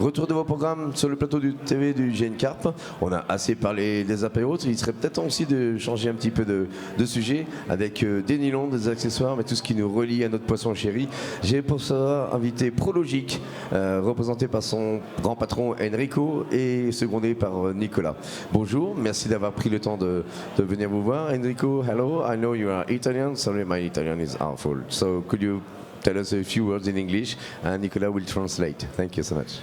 Retour de vos programmes sur le plateau du TV du GN Carp. On a assez parlé des apéros. Il serait peut-être temps aussi de changer un petit peu de sujet avec des nylons, des accessoires, mais tout ce qui nous relie à notre poisson chéri. J'ai pour ça invité Prologic, représenté par son grand patron Enrico et secondé par Nicolas. Bonjour, merci d'avoir pris le temps de venir vous voir. Enrico, hello. I know you are Italian. Sorry, my Italian is awful. So could you tell us a few words in English and Nicolas will translate. Thank you so much.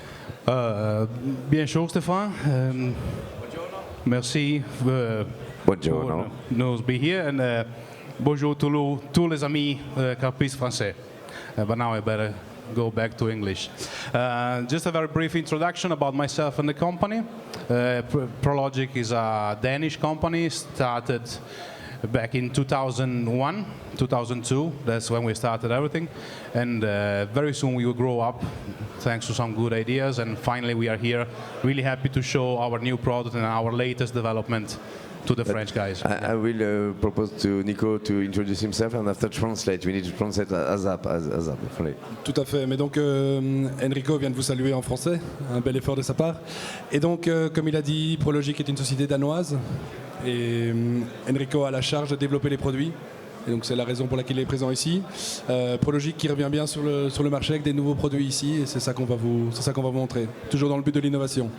Bien sûr, Stéphane. Merci pour nous be here and bonjour tous les amis carpistes français. But now I better go back to English. Just a very brief introduction about myself and the company. Prologic is a Danish company started back in 2001, 2002, that's when we started everything. And very soon we will grow up thanks to some good ideas. And finally we are here, really happy to show our new product and our latest development to the French guys. I will propose to Nico to introduce himself and after translate. We need to translate ASAP. Tout à fait, mais donc Enrico vient de vous saluer en français, un bel effort de sa part. Et donc, comme il a dit, Prologic est une société danoise et Enrico a la charge de développer les produits. Et donc c'est la raison pour laquelle il est présent ici. Prologic qui revient bien sur le marché avec des nouveaux produits ici et c'est ça qu'on va vous montrer, toujours dans le but de l'innovation.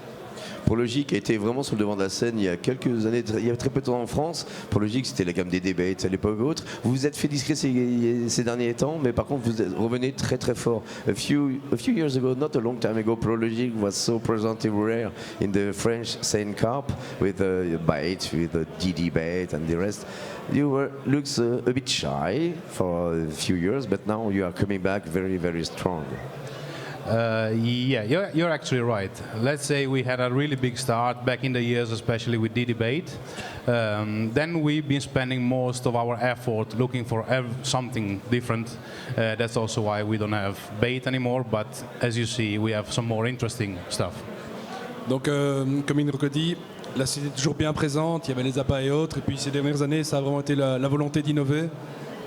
Prologic a été vraiment sur le devant de la scène il y a quelques années, il y a très peu de temps en France. Prologic, c'était la gamme des debates à l'époque ou autre. Vous vous êtes fait discret ces derniers temps, mais par contre vous revenez très très fort. A few years ago, not a long time ago, Prologic was so present everywhere in the French scene carp with the bait, with the DD bait and the rest. You looks a bit shy for a few years, but now you are coming back very very strong. Yeah, you're actually right. Let's say we had a really big start back in the years, especially with D-Debate. Then we've been spending most of our effort looking for something different. That's also why we don't have bait anymore, but as you see, we have some more interesting stuff. Donc, comme Enrico dit, la société est toujours bien présente, il y avait les appâts et autres, et puis ces dernières années, ça a vraiment été la volonté d'innover,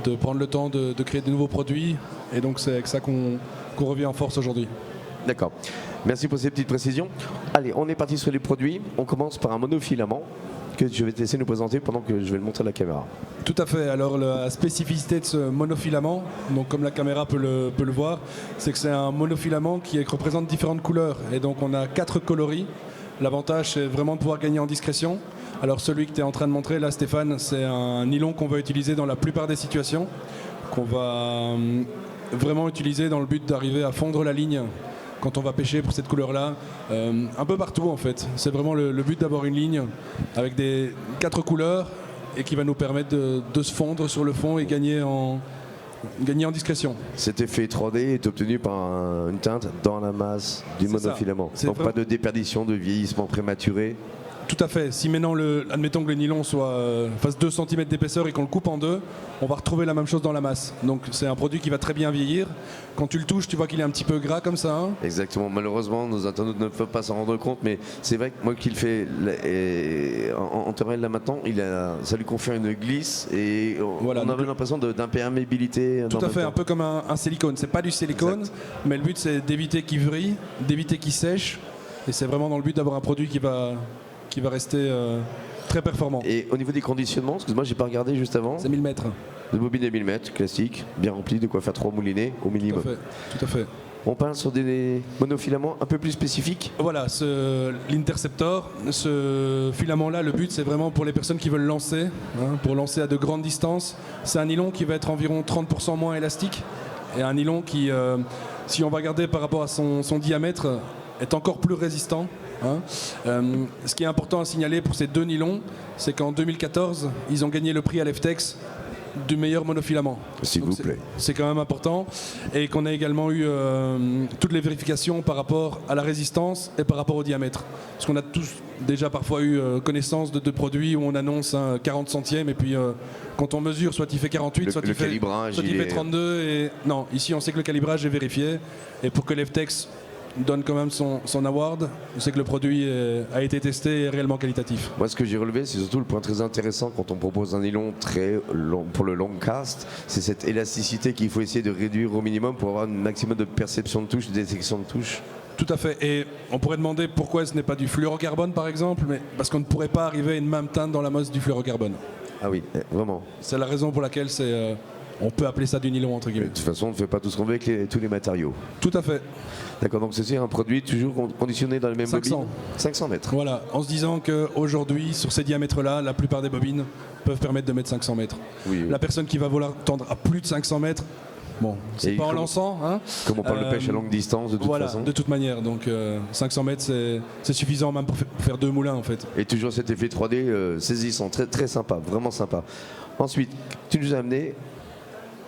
de prendre le temps de créer de nouveaux produits, et donc c'est avec ça qu'on revient en force aujourd'hui. D'accord. Merci pour ces petites précisions. Allez, on est parti sur les produits. On commence par un monofilament que je vais te laisser nous présenter pendant que je vais le montrer à la caméra. Tout à fait. Alors la spécificité de ce monofilament, donc comme la caméra peut le voir, c'est que c'est un monofilament qui représente différentes couleurs. Et donc on a 4 coloris. L'avantage c'est vraiment de pouvoir gagner en discrétion. Alors celui que tu es en train de montrer là, Stéphane, c'est un nylon qu'on va utiliser dans la plupart des situations, qu'on va vraiment utilisé dans le but d'arriver à fondre la ligne quand on va pêcher pour cette couleur-là, un peu partout en fait. C'est vraiment le but d'avoir une ligne avec 4 couleurs et qui va nous permettre de se fondre sur le fond et gagner en discrétion. Cet effet 3D est obtenu par une teinte dans la masse du monofilament. Donc pas de déperdition, de vieillissement prématuré. Tout à fait. Si maintenant, admettons que le nylon fasse 2 cm d'épaisseur et qu'on le coupe en deux, on va retrouver la même chose dans la masse. Donc c'est un produit qui va très bien vieillir. Quand tu le touches, tu vois qu'il est un petit peu gras comme ça. Hein. Exactement. Malheureusement, nos internautes ne peuvent pas s'en rendre compte, mais c'est vrai que moi qui le fais en terrain là maintenant, ça lui confère une glisse et voilà, on avait l'impression d'imperméabilité. Tout à fait, un peu comme un silicone. C'est pas du silicone, exact. Mais le but c'est d'éviter qu'il vrille, d'éviter qu'il sèche. Et c'est vraiment dans le but d'avoir un produit qui va rester très performant. Et au niveau des conditionnements, excuse-moi, j'ai pas regardé juste avant. C'est 1000 mètres. De bobine de 1000 mètres, classique, bien rempli, de quoi faire 3 moulinets au minimum. Tout à fait. On parle sur des monofilaments un peu plus spécifiques. Voilà, l'Interceptor, ce filament-là, le but c'est vraiment pour les personnes qui veulent lancer, pour lancer à de grandes distances. C'est un nylon qui va être environ 30% moins élastique et un nylon qui, si on va regarder par rapport à son diamètre, est encore plus résistant. Ce qui est important à signaler pour ces 2 nylons, c'est qu'en 2014, ils ont gagné le prix à l'EFTEX du meilleur monofilament. S'il vous plaît. C'est quand même important. Et qu'on a également eu toutes les vérifications par rapport à la résistance et par rapport au diamètre. Parce qu'on a tous déjà parfois eu connaissance de produits où on annonce 40 centièmes et puis quand on mesure, soit il fait 48, soit il fait 32. Et... Non, ici on sait que le calibrage est vérifié. Et pour que l'EFTEX donne quand même son award, on sait que le produit a été testé et est réellement qualitatif. Moi ce que j'ai relevé, c'est surtout le point très intéressant quand on propose un nylon très long pour le long cast, c'est cette élasticité qu'il faut essayer de réduire au minimum pour avoir un maximum de perception de touche, de détection de touche. Tout à fait. Et on pourrait demander pourquoi ce n'est pas du fluorocarbone par exemple, mais parce qu'on ne pourrait pas arriver à une même teinte dans la mosse du fluorocarbone. Ah oui, vraiment. C'est la raison pour laquelle on peut appeler ça du nylon entre De guillemets. toute façon, on ne fait pas tout ce qu'on veut avec tous les matériaux. Tout à fait. D'accord, donc ceci est un produit toujours conditionné dans les mêmes 500. bobines 500 mètres. Voilà, en se disant qu'aujourd'hui, sur ces diamètres-là, la plupart des bobines peuvent permettre de mettre 500 mètres. Oui, oui. La personne qui va vouloir tendre à plus de 500 mètres, bon, c'est Et pas en comme- lançant, hein. Comme on parle de pêche à longue distance, de toute Voilà, façon. de toute manière. Donc 500 mètres, c'est suffisant même pour faire 2 moulins en fait. Et toujours cet effet 3D saisissant, très, très sympa, vraiment sympa. Ensuite, tu nous as amené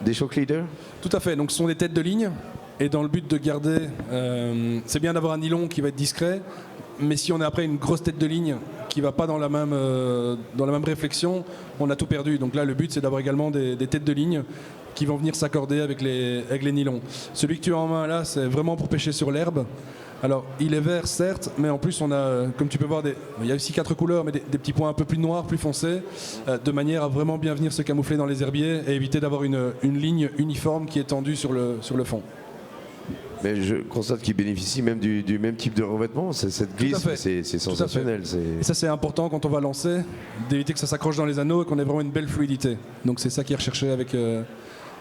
des shock leaders. Tout à fait, donc ce sont des têtes de ligne. Et dans le but de garder, c'est bien d'avoir un nylon qui va être discret, mais si on a après une grosse tête de ligne qui ne va pas dans la même réflexion, on a tout perdu. Donc là, le but, c'est d'avoir également des têtes de ligne qui vont venir s'accorder avec les nylons. Celui que tu as en main là, c'est vraiment pour pêcher sur l'herbe. Alors, il est vert, certes, mais en plus, on a, comme tu peux voir, il y a aussi 4 couleurs, mais des petits points un peu plus noirs, plus foncés, de manière à vraiment bien venir se camoufler dans les herbiers et éviter d'avoir une ligne uniforme qui est tendue sur le fond. Mais je constate qu'ils bénéficient même du même type de revêtement. Cette glisse, Tout à fait. c'est sensationnel. Et ça, c'est important quand on va lancer, d'éviter que ça s'accroche dans les anneaux et qu'on ait vraiment une belle fluidité. Donc, c'est ça qui est recherché avec.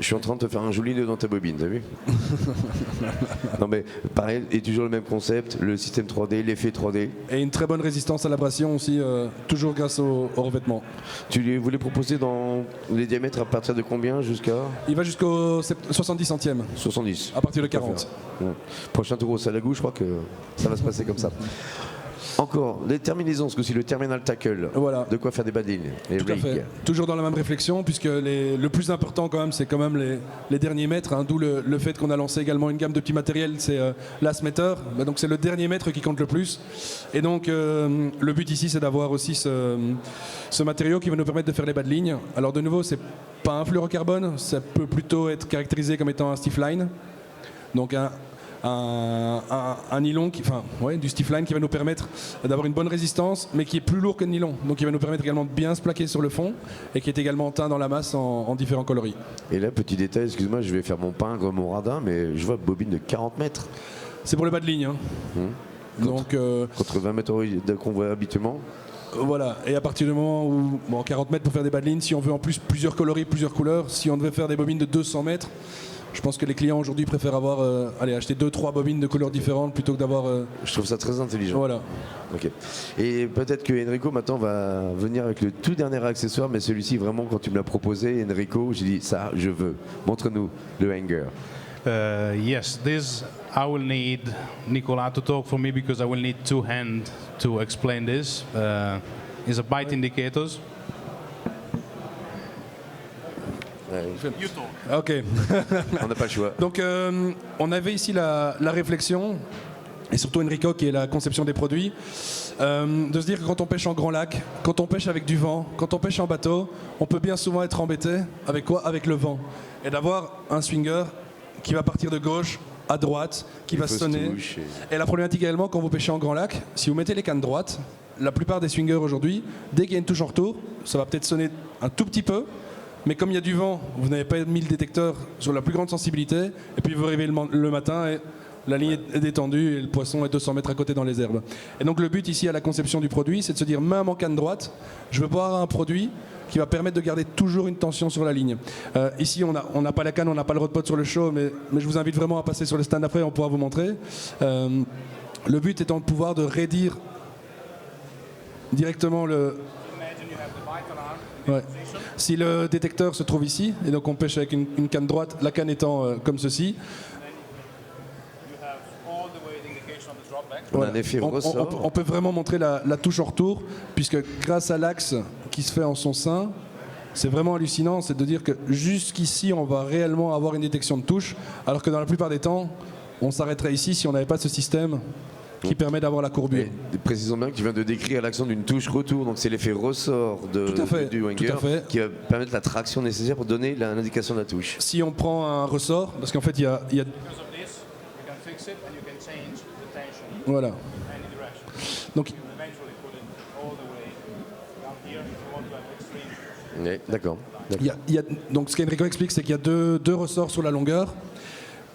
Je suis en train de te faire un joli nœud dans ta bobine, t'as vu? Non mais pareil, et toujours le même concept, le système 3D, l'effet 3D. Et une très bonne résistance à l'abrasion aussi, toujours grâce au revêtement. Tu les voulais proposer dans les diamètres à partir de combien jusqu'à Il va jusqu'au 70 centièmes, 70? à partir de 40. Bon. Prochain tour au Salagou, je crois que ça va se passer comme ça. Encore, les terminaisons, ce que c'est le terminal tackle. Voilà. De quoi faire des badines. Les Tout à rigs. fait. Toujours dans la même réflexion, puisque le plus important quand même, c'est quand même les derniers mètres, hein, d'où le fait qu'on a lancé également une gamme de petits matériels, c'est l'as meter. Bah, donc c'est le dernier mètre qui compte le plus. Et donc le but ici, c'est d'avoir aussi ce matériau qui va nous permettre de faire les bas de ligne. Alors de nouveau, c'est pas un fluorocarbone, ça peut plutôt être caractérisé comme étant un stiff line. Donc un nylon, du stiff line qui va nous permettre d'avoir une bonne résistance, mais qui est plus lourd que le nylon. Donc il va nous permettre également de bien se plaquer sur le fond et qui est également teint dans la masse en différents coloris. Et là, petit détail, excuse-moi, je vais faire mon pingre, mon radin, mais je vois bobine de 40 mètres. C'est pour les bas de ligne. Hein. Donc Contre 20 mètres qu'on voit habituellement. voilà, et à partir du moment où 40 mètres pour faire des bas de ligne, si on veut en plus plusieurs coloris, plusieurs couleurs, si on devait faire des bobines de 200 mètres, je pense que les clients aujourd'hui préfèrent acheter 2-3 bobines de couleurs différentes plutôt que d'avoir. Je trouve ça très intelligent. Voilà. Ok. Et peut-être que Enrico maintenant va venir avec le tout dernier accessoire, mais celui-ci vraiment quand tu me l'as proposé, Enrico, j'ai dit ça, je veux. Montre-nous le hanger. Yes, this I will need Nicola to talk for me because I will need 2 hands to explain this. Is a bite indicators. You talk. Ok. On n'a pas le choix. Donc on avait ici la réflexion, et surtout Enrico qui est la conception des produits, de se dire que quand on pêche en grand lac, quand on pêche avec du vent, quand on pêche en bateau, on peut bien souvent être embêté avec quoi? Avec le vent. Et d'avoir un swinger qui va partir de gauche à droite, qui va sonner. Et la problématique également quand vous pêchez en grand lac, si vous mettez les cannes droites, la plupart des swingers aujourd'hui, dès qu'il y a une touche en retour, ça va peut-être sonner un tout petit peu. Mais comme il y a du vent, vous n'avez pas mis le détecteur sur la plus grande sensibilité, et puis vous arrivez le matin et la ligne est détendue et le poisson est 200 mètres à côté dans les herbes. Et donc le but ici à la conception du produit, c'est de se dire, même en canne droite, je veux pas avoir un produit qui va permettre de garder toujours une tension sur la ligne. Ici, on n'a pas la canne, on n'a pas le rod pot sur le show, mais je vous invite vraiment à passer sur le stand après, on pourra vous montrer. Le but étant de pouvoir de raidir directement le... Ouais. Si le détecteur se trouve ici, et donc on pêche avec une canne droite, la canne étant comme ceci, on a un effet ressort. on peut vraiment montrer la touche en retour, puisque grâce à l'axe qui se fait en son sein, c'est vraiment hallucinant, c'est de dire que jusqu'ici on va réellement avoir une détection de touche, alors que dans la plupart des temps, on s'arrêterait ici si on n'avait pas ce système qui permet d'avoir la courbure. Et précisons bien que tu viens de décrire l'action d'une touche retour, donc c'est l'effet ressort du hanger qui va permettre la traction nécessaire pour donner l'indication de la touche. Si on prend un ressort, parce qu'en fait il y a... Voilà. Donc, oui, d'accord. donc ce qu'Enrico explique, c'est qu'il y a deux ressorts sur la longueur.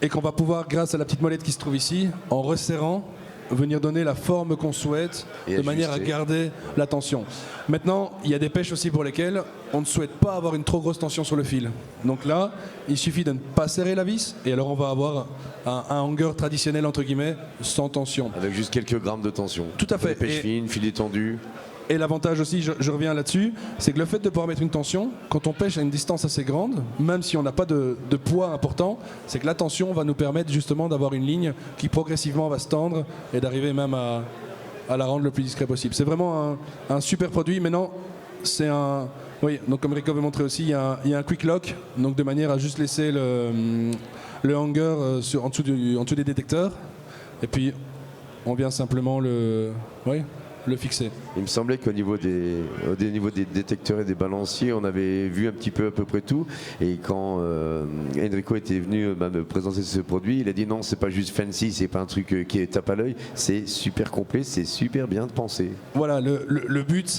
et qu'on va pouvoir, grâce à la petite molette qui se trouve ici, en resserrant, venir donner la forme qu'on souhaite de manière à garder la tension. Maintenant, il y a des pêches aussi pour lesquelles on ne souhaite pas avoir une trop grosse tension sur le fil. Donc là, il suffit de ne pas serrer la vis et alors on va avoir un hanger traditionnel entre guillemets sans tension. Avec juste quelques grammes de tension. Tout à fait. Pêche fine, fil détendu. Et l'avantage aussi, je reviens là-dessus, c'est que le fait de pouvoir mettre une tension, quand on pêche à une distance assez grande, même si on n'a pas de poids important, c'est que la tension va nous permettre justement d'avoir une ligne qui progressivement va se tendre et d'arriver même à la rendre le plus discret possible. C'est vraiment un super produit. Maintenant, c'est un... Oui, donc comme Rico veut montrer aussi, il y a un quick lock, donc de manière à juste laisser le hanger en dessous des détecteurs. Et puis, on vient simplement le fixer. Il me semblait qu'au niveau des détecteurs et des balanciers, on avait vu un petit peu à peu près tout. Et quand Enrico était venu me présenter ce produit, il a dit non, c'est pas juste fancy, c'est pas un truc qui tape à l'œil, c'est super complet, c'est super bien pensé. Voilà, le but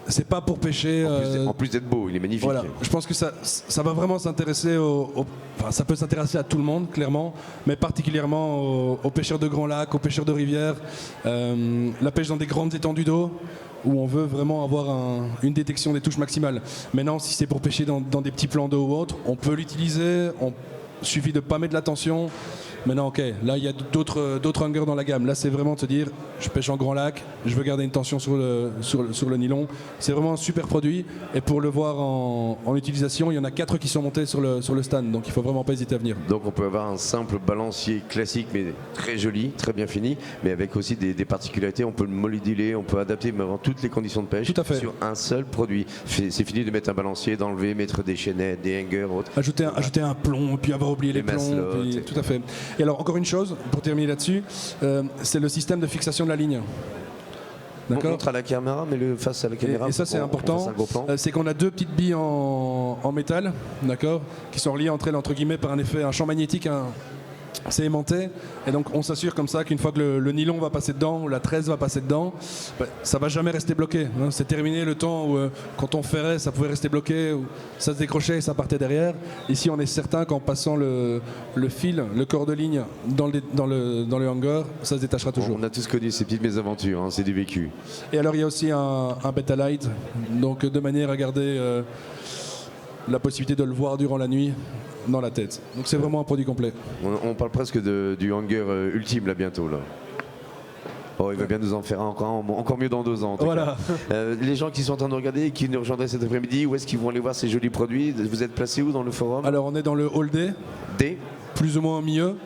c'est pas pour pêcher. En plus d'être beau, il est magnifique. Voilà, je pense que ça va vraiment s'intéresser enfin, ça peut s'intéresser à tout le monde, clairement, mais particulièrement aux pêcheurs de grands lacs, aux pêcheurs de rivières, la pêche dans des grandes étendues d'eau, où on veut vraiment avoir une détection des touches maximales. Maintenant, si c'est pour pêcher dans des petits plans d'eau ou autre, on peut l'utiliser, il suffit de ne pas mettre de la tension. Maintenant, ok, là il y a d'autres hangers dans la gamme. Là, c'est vraiment de se dire, je pêche en grand lac, je veux garder une tension sur le nylon. C'est vraiment un super produit. Et pour le voir en utilisation, il y en a 4 qui sont montés sur le stand. Donc il ne faut vraiment pas hésiter à venir. Donc on peut avoir un simple balancier classique, mais très joli, très bien fini, mais avec aussi des particularités. On peut le moduler, on peut adapter vraiment toutes les conditions de pêche sur un seul produit. C'est fini de mettre un balancier, d'enlever, mettre des chaînettes, des hangers, autres. Ajouter un plomb, puis avoir oublié les plombs. Tout à fait. Et alors encore une chose, pour terminer là-dessus, c'est le système de fixation de la ligne. On montre à la caméra, mais face à la caméra. Et ça c'est important, c'est qu'on a 2 petites billes en métal, d'accord, qui sont reliées entre elles entre guillemets par un champ magnétique. C'est aimanté et donc on s'assure comme ça qu'une fois que le nylon va passer dedans ou la tresse va passer dedans, ça va jamais rester bloqué. C'est terminé le temps où quand on ferrait ça pouvait rester bloqué, ou ça se décrochait et ça partait derrière. Ici on est certain qu'en passant le fil, le corps de ligne dans le hanger, ça se détachera toujours. On a tous connu ces petites mésaventures, c'est du vécu. Et alors il y a aussi un beta light, donc de manière à garder la possibilité de le voir durant la nuit dans la tête. Donc c'est vraiment un produit complet. On parle presque du hanger ultime là bientôt là. Oh, il va bien nous en faire encore mieux dans 2 ans. Voilà. Les gens qui sont en train de regarder et qui nous rejoindraient cet après-midi, où est-ce qu'ils vont aller voir ces jolis produits? Vous êtes placé où dans le forum? Alors on est dans le hall D. D. Plus ou moins au milieu.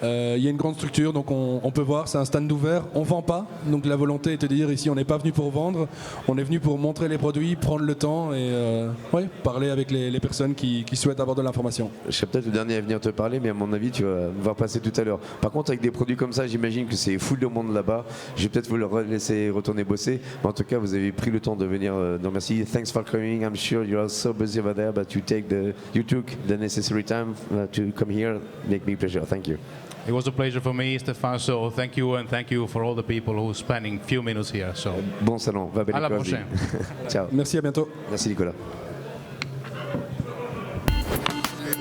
Il y a une grande structure, donc on peut voir, c'est un stand ouvert, on ne vend pas, donc la volonté est de dire ici on n'est pas venu pour vendre, on est venu pour montrer les produits, prendre le temps et parler avec les personnes qui souhaitent avoir de l'information. Je serai peut-être le dernier à venir te parler, mais à mon avis tu vas me voir passer tout à l'heure. Par contre avec des produits comme ça, j'imagine que c'est full de monde là-bas, je vais peut-être vous le laisser retourner bosser, mais en tout cas vous avez pris le temps de venir, donc merci, thanks for coming, I'm sure you are so busy over there, but you took the necessary time to come here, make me pleasure, thank you. It was a pleasure for me, Stéphane. So thank you, and thank you for all the people who are spending few minutes here. So bon salon, va bene. À la prochaine. Ciao. Merci, à bientôt. Merci Nicolas.